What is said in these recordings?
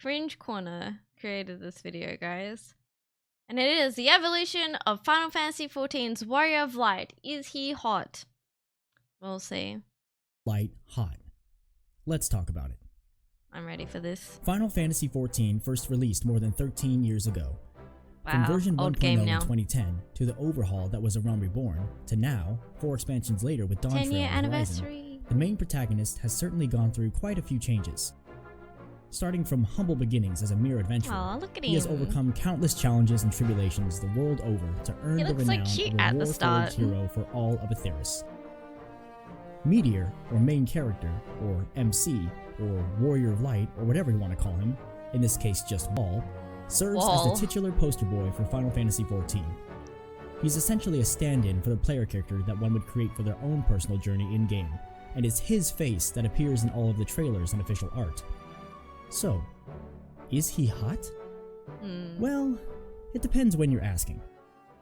Cringe Corner created this video, guys. And it is the evolution of Final Fantasy XIV's Warrior of Light. Is he hot? We'll see. Light hot. Let's talk about it. I'm ready for this. Final Fantasy XIV first released more than 13 years ago. Wow, From version 1.0 old game in now. 2010 to the overhaul that was a Realm Reborn to now, 4 expansions later with Dawntrail 10-year and Horizon, anniversary. the main protagonist has certainly gone through quite a few changes. Starting from humble beginnings as a mere adventurer, Aw, look at he has him. overcome countless challenges and tribulations the world over to earn He the looks, like, renown cute of at a the war-forged start. hero for all of Aetheris. Meteor, or main character, or MC, or Warrior of Light, or whatever you want to call him, in this case just Wall, serves as Wall. the titular poster boy for Final Fantasy XIV. He's essentially a stand-in for the player character that one would create for their own personal journey in-game, and it's his face that appears in all of the trailers and official art. So, is he hot? Well, it depends when you're asking.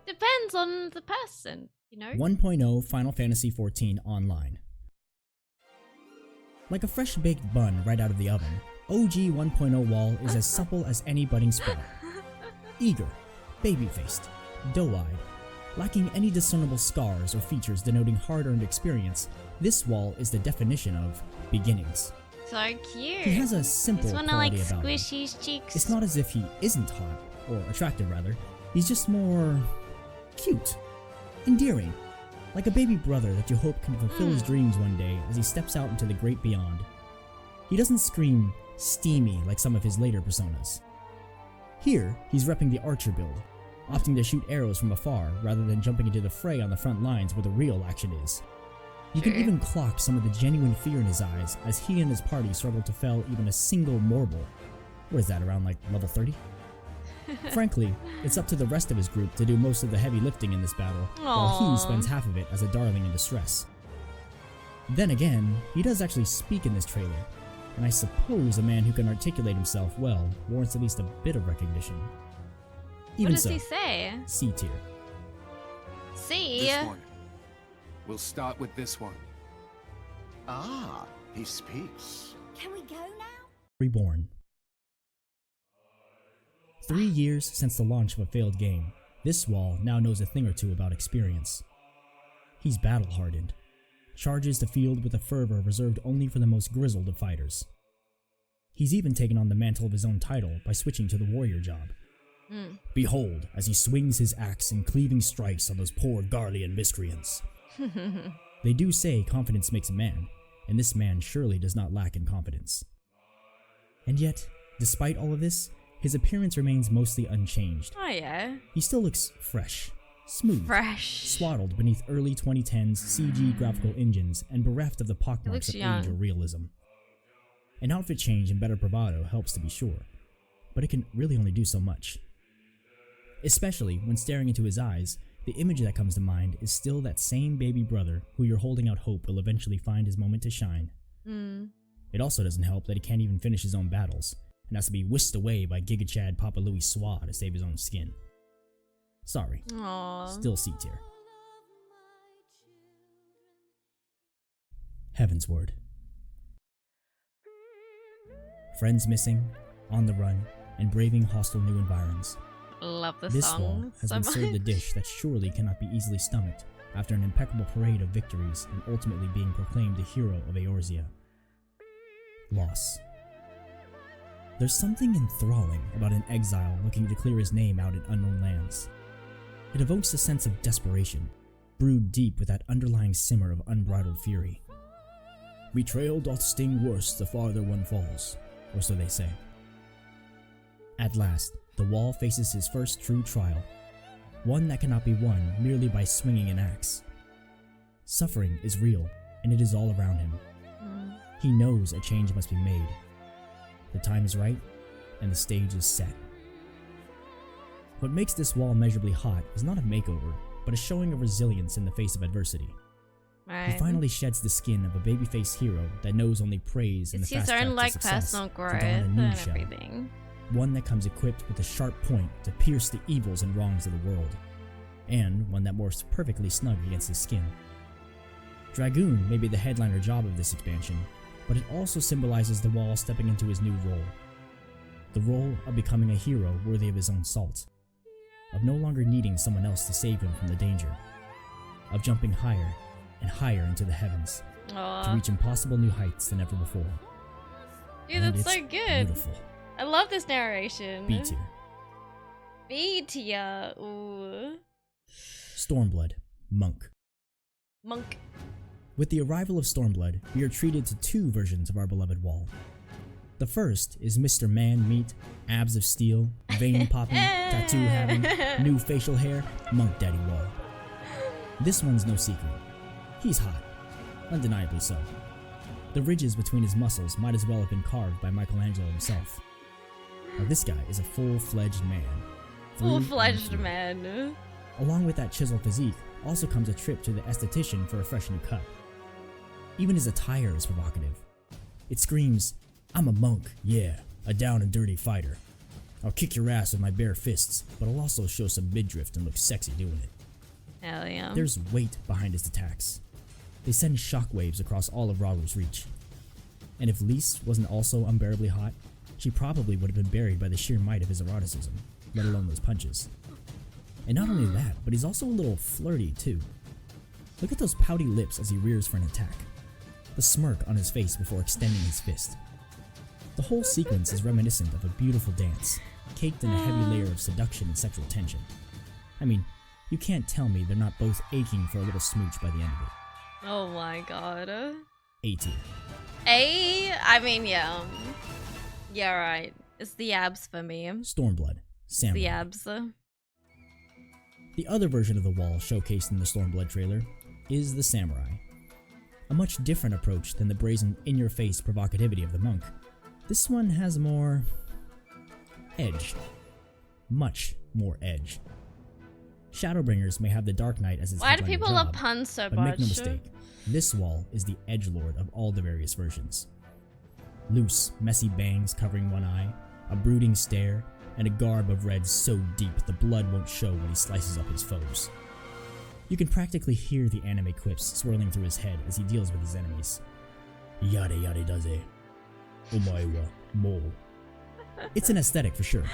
Depends on the person, you know? 1.0 Final Fantasy XIV Online. Like a fresh-baked bun right out of the oven, OG 1.0 Wall is as supple as any budding sprout. Eager, baby-faced, doe-eyed, lacking any discernible scars or features denoting hard-earned experience, this Wall is the definition of beginnings. So cute. He has a simple Just wanna like quality about him. squish his cheeks. It's not as if he isn't hot, or attractive rather, he's just more cute, endearing, like a baby brother that you hope can fulfill his dreams one day as he steps out into the great beyond. He doesn't scream steamy like some of his later personas. Here, he's repping the archer build, opting to shoot arrows from afar rather than jumping into the fray on the front lines where the real action is. You can even clock some of the genuine fear in his eyes as he and his party struggle to fell even a single Morble. What is that, around like level 30? Frankly, it's up to the rest of his group to do most of the heavy lifting in this battle, while he Aww. spends half of it as a darling in distress. Then again, he does actually speak in this trailer, and I suppose a man who can articulate himself well warrants at least a bit of recognition. Even What does so, he say? C tier. See? This one. We'll start with this one. Ah, he speaks. Can we go now? Reborn. 3 years since the launch of a failed game, this Wall now knows a thing or two about experience. He's battle-hardened, charges the field with a fervor reserved only for the most grizzled of fighters. He's even taken on the mantle of his own title by switching to the warrior job. Behold, as he swings his axe in cleaving strikes on those poor Garlean miscreants. They do say confidence makes a man, and this man surely does not lack in confidence. And yet, despite all of this, his appearance remains mostly unchanged. Oh yeah. He still looks fresh, smooth, Fresh. swaddled beneath early 2010s CG graphical engines and bereft of the pockmarks looks of young. age or realism. An outfit change and better bravado helps to be sure, but it can really only do so much. Especially when staring into his eyes, the image that comes to mind is still that same baby brother who you're holding out hope will eventually find his moment to shine. It also doesn't help that he can't even finish his own battles, and has to be whisked away by Giga Chad Papa Louis Swa to save his own skin. Sorry, Aww. still C tier. Heavensward. Friends missing, on the run, and braving hostile new environs. Love the This song Wall has so been much. served a dish that surely cannot be easily stomached after an impeccable parade of victories and ultimately being proclaimed the hero of Eorzea. Loss. There's something enthralling about an exile looking to clear his name out in unknown lands. It evokes a sense of desperation, brewed deep with that underlying simmer of unbridled fury. Betrayal doth sting worse the farther one falls, or so they say. At last, the Wall faces his first true trial, one that cannot be won merely by swinging an axe. Suffering is real, and it is all around him. He knows a change must be made. The time is right, and the stage is set. What makes this Wall measurably hot is not a makeover, but a showing of resilience in the face of adversity. Right. He finally sheds the skin of a babyface hero that knows only praise and It's the his fast track own to like success personal to growth don a new and shell. everything. One that comes equipped with a sharp point to pierce the evils and wrongs of the world, and one that morphs perfectly snug against his skin. Dragoon may be the headliner job of this expansion, but it also symbolizes the Wall stepping into his new role. The role of becoming a hero worthy of his own salt. Of no longer needing someone else to save him from the danger. Of jumping higher and higher into the heavens to reach impossible new heights than ever before. Dude, And that's so it's good. Beautiful. I love this narration. B tier. B tier. Ooh. Stormblood, Monk. Monk. With the arrival of Stormblood, we are treated to two versions of our beloved wall. The first is Mr. Man Meat, abs of steel, vein popping, tattoo having, new facial hair, Monk Daddy Wall. This one's no secret. He's hot. Undeniably so. The ridges between his muscles might as well have been carved by Michelangelo himself. Now this guy is a full-fledged man. Full-fledged man. Along with that chiseled physique also comes a trip to the esthetician for a fresh new cut. Even his attire is provocative. It screams, "I'm a monk, yeah, a down and dirty fighter. I'll kick your ass with my bare fists, but I'll also show some midriff and look sexy doing it." Hell yeah. There's weight behind his attacks. They send shockwaves across all of Raru's reach. And if Lise wasn't also unbearably hot, she probably would have been buried by the sheer might of his eroticism, let alone those punches. And not only that, but he's also a little flirty too. Look at those pouty lips as he rears for an attack. The smirk on his face before extending his fist. The whole sequence is reminiscent of a beautiful dance, caked in a heavy layer of seduction and sexual tension. I mean, you can't tell me they're not both aching for a little smooch by the end of it. Oh my god. A tier. I mean, yeah. Yeah, right. It's the abs for me. Stormblood, Samurai. The abs. The other version of the wall showcased in the Stormblood trailer is the Samurai. A much different approach than the brazen in-your-face provocativity of the monk. This one has more edge. Much more edge. Shadowbringers may have the Dark Knight as its Why do headlining people job, love puns so but much? make no mistake, this wall is the edgelord of all the various versions. Loose, messy bangs covering one eye, a brooding stare, and a garb of red so deep the blood won't show when he slices up his foes. You can practically hear the anime quips swirling through his head as he deals with his enemies. Yade yade daze. Omae wa mo. It's an aesthetic for sure.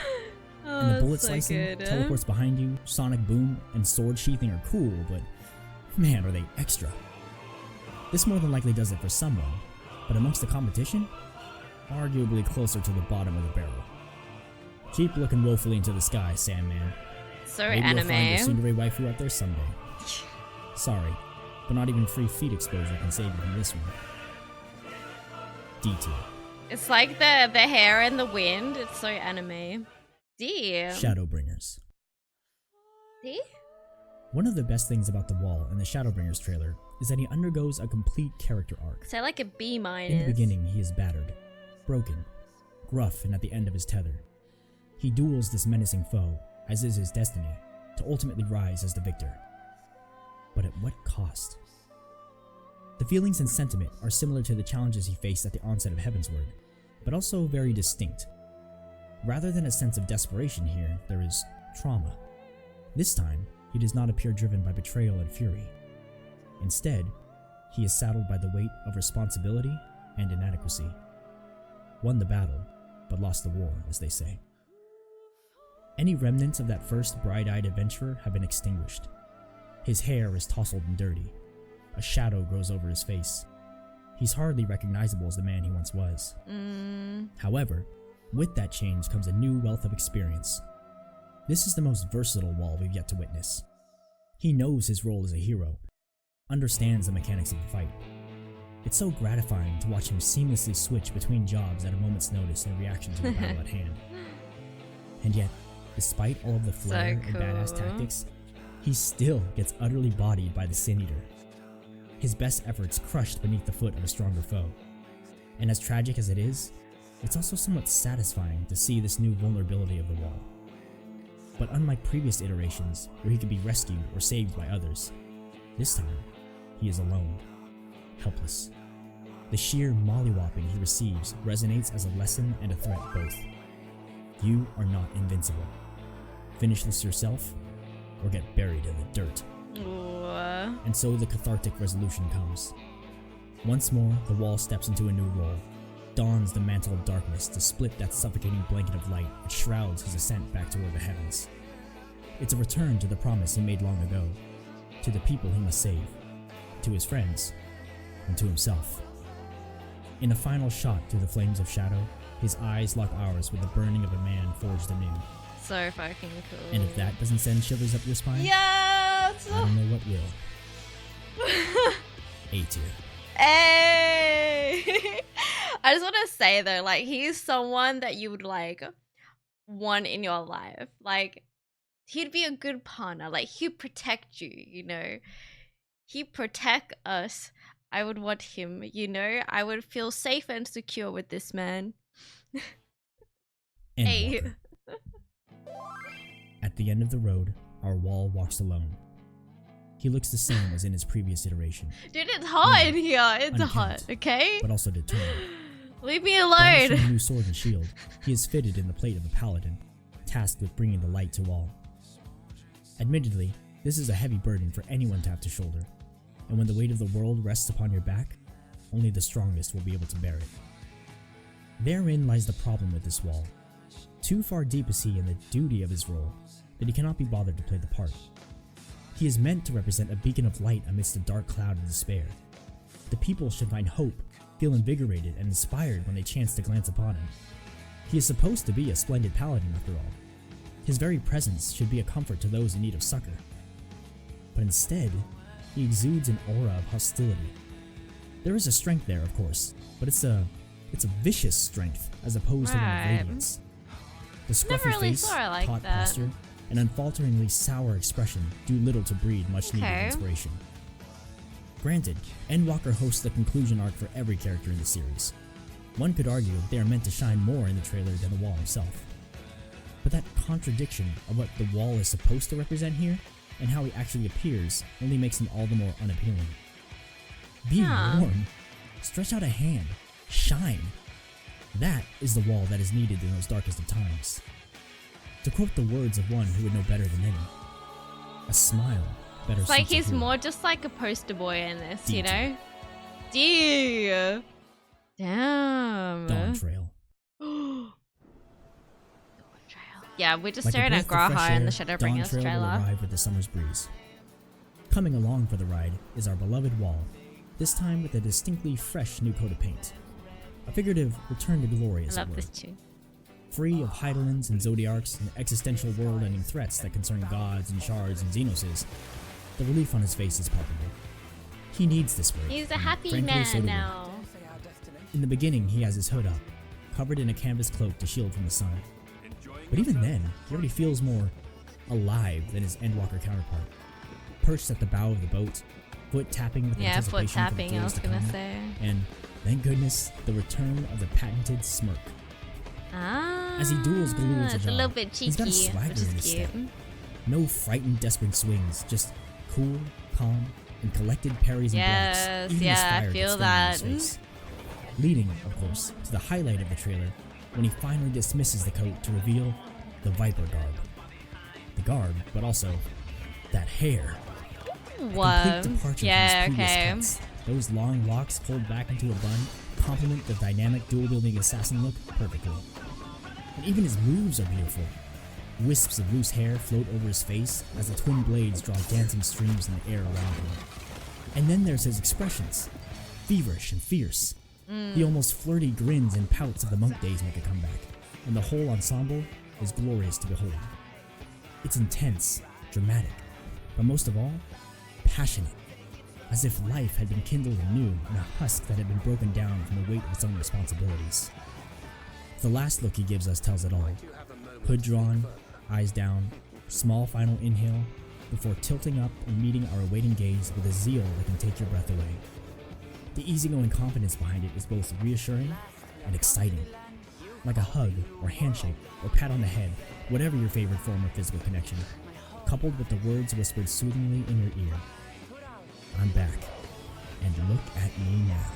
And the bullet so slicing, good. teleports behind you, sonic boom, and sword sheathing are cool, but man, are they extra. This more than likely does it for someone, but amongst the competition, arguably closer to the bottom of the barrel. Keep looking woefully into the sky, Sandman. So Maybe you'll find your anime. tsundere waifu out there someday. Sorry, but not even free feet exposure can save you from this one. D tier. It's like the hair and the wind. It's so anime. D. Shadowbringers. D? One of the best things about the wall in the Shadowbringers trailer is that he undergoes a complete character arc. Say like a B minus. In the beginning, he is battered, broken, gruff, and at the end of his tether. He duels this menacing foe, as is his destiny, to ultimately rise as the victor. But at what cost? The feelings and sentiment are similar to the challenges he faced at the onset of Heavensward, but also very distinct. Rather than a sense of desperation here, there is trauma. This time, he does not appear driven by betrayal and fury. Instead, he is saddled by the weight of responsibility and inadequacy. Won the battle, but lost the war, as they say. Any remnants of that first bright-eyed adventurer have been extinguished. His hair is tousled and dirty. A shadow grows over his face. He's hardly recognizable as the man he once was. However, with that change comes a new wealth of experience. This is the most versatile wall we've yet to witness. He knows his role as a hero, understands the mechanics of the fight. It's so gratifying to watch him seamlessly switch between jobs at a moment's notice in reaction to the battle at hand. And yet, despite all of the flair and badass tactics, he still gets utterly bodied by the Sin Eater. His best efforts crushed beneath the foot of a stronger foe. And as tragic as it is, it's also somewhat satisfying to see this new vulnerability of the wall. But unlike previous iterations where he could be rescued or saved by others, this time he is alone, helpless. The sheer mollywhopping he receives resonates as a lesson and a threat both. You are not invincible. Finish this yourself, or get buried in the dirt. And so the cathartic resolution comes. Once more, the wall steps into a new role, dons the mantle of darkness to split that suffocating blanket of light that shrouds his ascent back toward the heavens. It's a return to the promise he made long ago, to the people he must save, to his friends, and to himself. In a final shot through the flames of shadow, his eyes lock ours with the burning of a man forged anew. So fucking cool. And if that doesn't send shivers up your spine, yes! I don't know what will. A tier. Hey! I just want to say though, like, he's someone that you would like want in your life. Like, he'd be a good partner. Like, he'd protect you, you know? He'd protect us. I would want him, you know? I would feel safe and secure with this man. Hey. Endwalker. At the end of the road, our wall walks alone. He looks the same as in his previous iteration. Dude, it's hot in here. It's unkempt, hot, okay? But also determined. Leave me Brandishing alone. a new sword and shield, he is fitted in the plate of a paladin, tasked with bringing the light to all. Admittedly, this is a heavy burden for anyone to have to shoulder, and when the weight of the world rests upon your back, only the strongest will be able to bear it. Therein lies the problem with this wall. Too far deep is he in the duty of his role that he cannot be bothered to play the part. He is meant to represent a beacon of light amidst a dark cloud of despair. The people should find hope, feel invigorated and inspired when they chance to glance upon him. He is supposed to be a splendid paladin after all. His very presence should be a comfort to those in need of succor. But instead, he exudes an aura of hostility. There is a strength there, of course, but it's a vicious strength as opposed to one of radiance. The scruffy really face, saw it like taut that. posture, and unfalteringly sour expression do little to breed much needed Okay. inspiration. Granted, Endwalker hosts the conclusion arc for every character in the series. One could argue that they are meant to shine more in the trailer than the wall himself. But that contradiction of what the wall is supposed to represent here, and how he actually appears, only makes him all the more unappealing. Be warm. Stretch out a hand. Shine. That is the wall that is needed in those darkest of times. To quote the words of one who would know better than any, a smile better It's like suits a he's hero. more just like a poster boy in this, D you know? tier. D. Damn. Dawntrail. Dawntrail. Yeah, we're just Like a staring at breath of fresh Graha in the air, Shadowbringers Dawntrail will trailer. arrive with the summer's breeze. Coming along for the ride is our beloved wall, this time with a distinctly fresh new coat of paint. A figurative return to glory, I as it love were. this too. Free of Heidelins and Zodiarchs and existential world-ending threats that concern gods and shards and Xenoses, the relief on his face is palpable. He needs this break. He's a and happy frankly, so do man we. now. In the beginning, he has his hood up, covered in a canvas cloak to shield from the sun. But even then, he already feels more alive than his Endwalker counterpart. Perched at the bow of the boat, foot tapping with Yeah, foot anticipation tapping, for the I thrills was to gonna come, say. and thank goodness, the return of the patented smirk. Ah, As he duels Galoo's it's a little bit cheeky, he's got a swagger which in is his cute. step. No frightened, desperate swings, just cool, calm, and collected parries and Yes, blocks. Even his yeah, I fire feel gets thrown that. in his face. Leading, of course, to the highlight of the trailer, when he finally dismisses the coat to reveal the Viper garb. The garb, but also that hair. A What? complete departure Yeah, from his previous okay. cuts. Those long locks pulled back into a bun complement the dynamic dual-wielding assassin look perfectly. And even his moves are beautiful. Wisps of loose hair float over his face as the twin blades draw dancing streams in the air around him. And then there's his expressions. Feverish and fierce. The almost flirty grins and pouts of the monk days make a comeback, and the whole ensemble is glorious to behold. It's intense, dramatic, but most of all, passionate. As if life had been kindled anew in a husk that had been broken down from the weight of its own responsibilities. The last look he gives us tells it all. Hood drawn, eyes down, small final inhale, before tilting up and meeting our awaiting gaze with a zeal that can take your breath away. The easygoing confidence behind it is both reassuring and exciting. Like a hug, or handshake, or pat on the head, whatever your favorite form of physical connection, coupled with the words whispered soothingly in your ear. I'm back, and look at me now.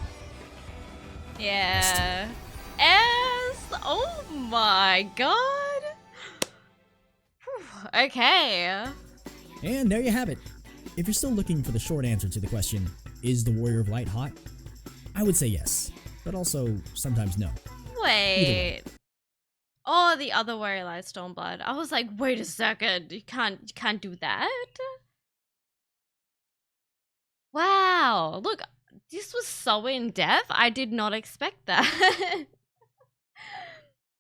Yeah. S. Oh my god. Whew, okay. And there you have it. If you're still looking for the short answer to the question, is the Warrior of Light hot? I would say yes. but also sometimes no. Wait. Oh, the other way, like Stormblood. I was like, wait a second, you can't do that. Wow, look, this was so in depth. I did not expect that.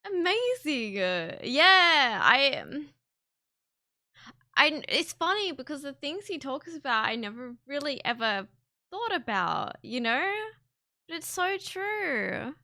Amazing. Yeah, it's funny because the things he talks about, I never really ever thought about, you know? But it's so true.